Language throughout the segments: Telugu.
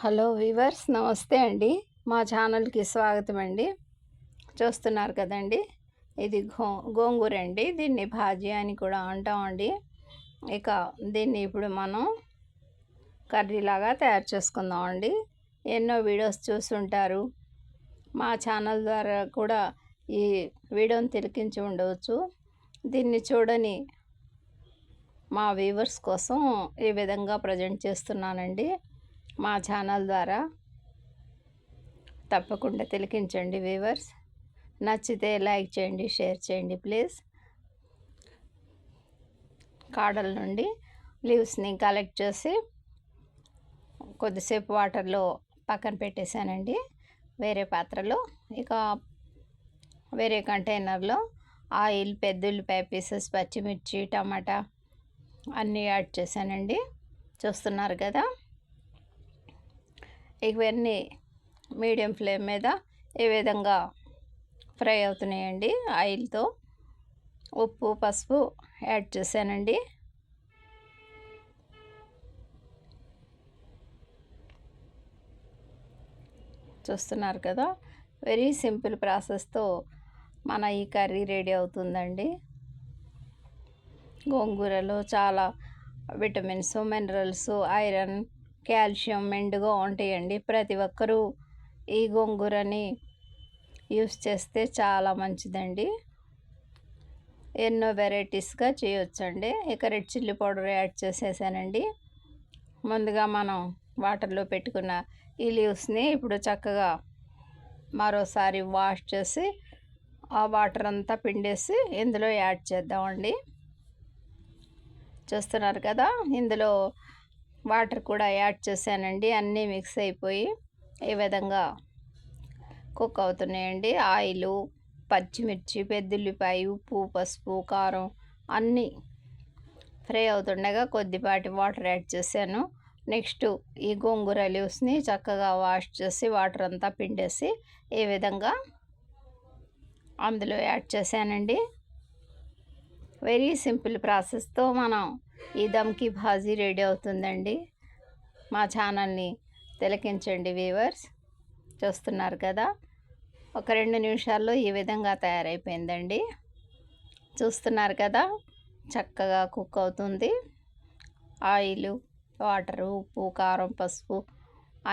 హలో వీవర్స్, నమస్తే అండి. మా ఛానల్కి స్వాగతం అండి. చూస్తున్నారు కదండి, ఇది గోంగూర అండి. దీన్ని భాజీ అని కూడా అంటామండి. ఇక దీన్ని ఇప్పుడు మనం కర్రీలాగా తయారు చేసుకుందామండి. ఎన్నో వీడియోస్ చూస్తుంటారు. మా ఛానల్ ద్వారా కూడా ఈ వీడియోని తిలకించి ఉండవచ్చు. దీన్ని చూడని మా వ్యూవర్స్ కోసం ఈ విధంగా ప్రజెంట్ చేస్తున్నానండి. మా ఛానల్ ద్వారా తప్పకుండా తిలకించండి వ్యూవర్స్. నచ్చితే లైక్ చేయండి, షేర్ చేయండి ప్లీజ్. కాడల నుండి లీవ్స్ని కలెక్ట్ చేసి కొద్దిసేపు వాటర్లో పక్కన పెట్టేశానండి, వేరే పాత్రలో. ఇక వేరే కంటైనర్లో ఆయిల్, పెద్దుల్లిపాయ పీసెస్, పచ్చిమిర్చి, టమాటా అన్నీ యాడ్ చేశానండి. చూస్తున్నారు కదా, ఇవన్నీ మీడియం ఫ్లేమ్ మీద ఈ విధంగా ఫ్రై అవుతున్నాయండి. ఆయిల్తో ఉప్పు, పసుపు యాడ్ చేశానండి. చూస్తున్నారు కదా, వెరీ సింపుల్ ప్రాసెస్తో మన ఈ కర్రీ రెడీ అవుతుందండి. గోంగూరలో చాలా విటమిన్స్, మినరల్స్, ఐరన్, కాల్షియం మెండుగా ఉంటాయండి. ప్రతి ఒక్కరూ ఈ గోంగూరని యూస్ చేస్తే చాలా మంచిదండి. ఎన్నో వెరైటీస్గా చేయొచ్చండి. ఇక రెడ్ చిల్లీ పౌడర్ యాడ్ చేసేసానండి. ముందుగా మనం వాటర్లో పెట్టుకున్న ఈ లీవ్స్ని ఇప్పుడు చక్కగా మరోసారి వాష్ చేసి ఆ వాటర్ అంతా పిండేసి ఇందులో యాడ్ చేద్దామండి. చూస్తున్నారు కదా, ఇందులో వాటర్ కూడా యాడ్ చేశానండి. అన్నీ మిక్స్ అయిపోయి ఈ విధంగా కుక్ అవుతున్నాయండి. ఆయిలు, పచ్చిమిర్చి, పెద్దుల్లిపాయ, ఉప్పు, పసుపు, కారం అన్నీ ఫ్రై అవుతుండగా కొద్దిపాటి వాటర్ యాడ్ చేశాను. నెక్స్ట్ ఈ గోంగూర లీవ్స్ని చక్కగా వాష్ చేసి వాటర్ అంతా పిండేసి ఈ విధంగా అందులో యాడ్ చేశానండి. వెరీ సింపుల్ ప్రాసెస్తో మనం ఈ దమ్కి భాజీ రెడీ అవుతుందండి. మా ఛానల్ని తిలకించండి వ్యూవర్స్. చూస్తున్నారు కదా, ఒక 2 నిమిషాల్లో ఈ విధంగా తయారైపోయిందండి. చూస్తున్నారు కదా, చక్కగా కుక్ అవుతుంది. ఆయిలు, వాటరు, ఉప్పు, కారం, పసుపు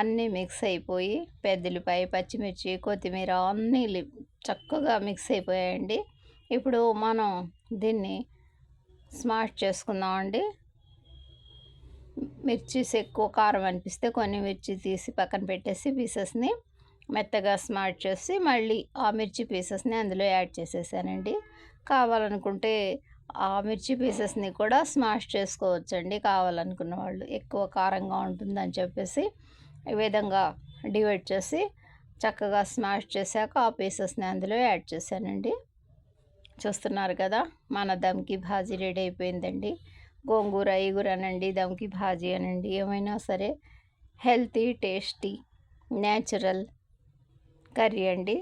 అన్నీ మిక్స్ అయిపోయి పెద్దుల్లిపాయ, పచ్చిమిర్చి, కొత్తిమీర అన్నీ చక్కగా మిక్స్ అయిపోయాయండి. ఇప్పుడు మనం దీన్ని స్మాష్ చేసుకుందామండి. మిర్చీస్ ఎక్కువ కారం అనిపిస్తే కొన్ని మిర్చి తీసి పక్కన పెట్టేసి పీసెస్ని మెత్తగా స్మాష్ చేసి మళ్ళీ ఆ మిర్చి పీసెస్ని అందులో యాడ్ చేసేసానండి. కావాలనుకుంటే ఆ మిర్చి పీసెస్ని కూడా స్మాష్ చేసుకోవచ్చండి. కావాలనుకున్న వాళ్ళు ఎక్కువ కారంగా ఉంటుందని చెప్పేసి ఈ విధంగా డివైడ్ చేసి చక్కగా స్మాష్ చేశాక ఆ పీసెస్ని అందులో యాడ్ చేశానండి. చూస్తున్నారు కదా, మన దమ్కి భాజీ రెడీ అయిపోయిందండి. గోంగూర, ఈగూర అనండి, దమ్కి భాజీ అనండి, ఏమైనా సరే హెల్తీ, టేస్టీ, న్యాచురల్ కర్రీ అండి.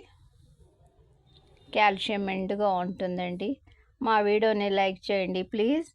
కాల్షియం మెండుగా ఉంటుందండి. మా వీడియోని లైక్ చేయండి ప్లీజ్.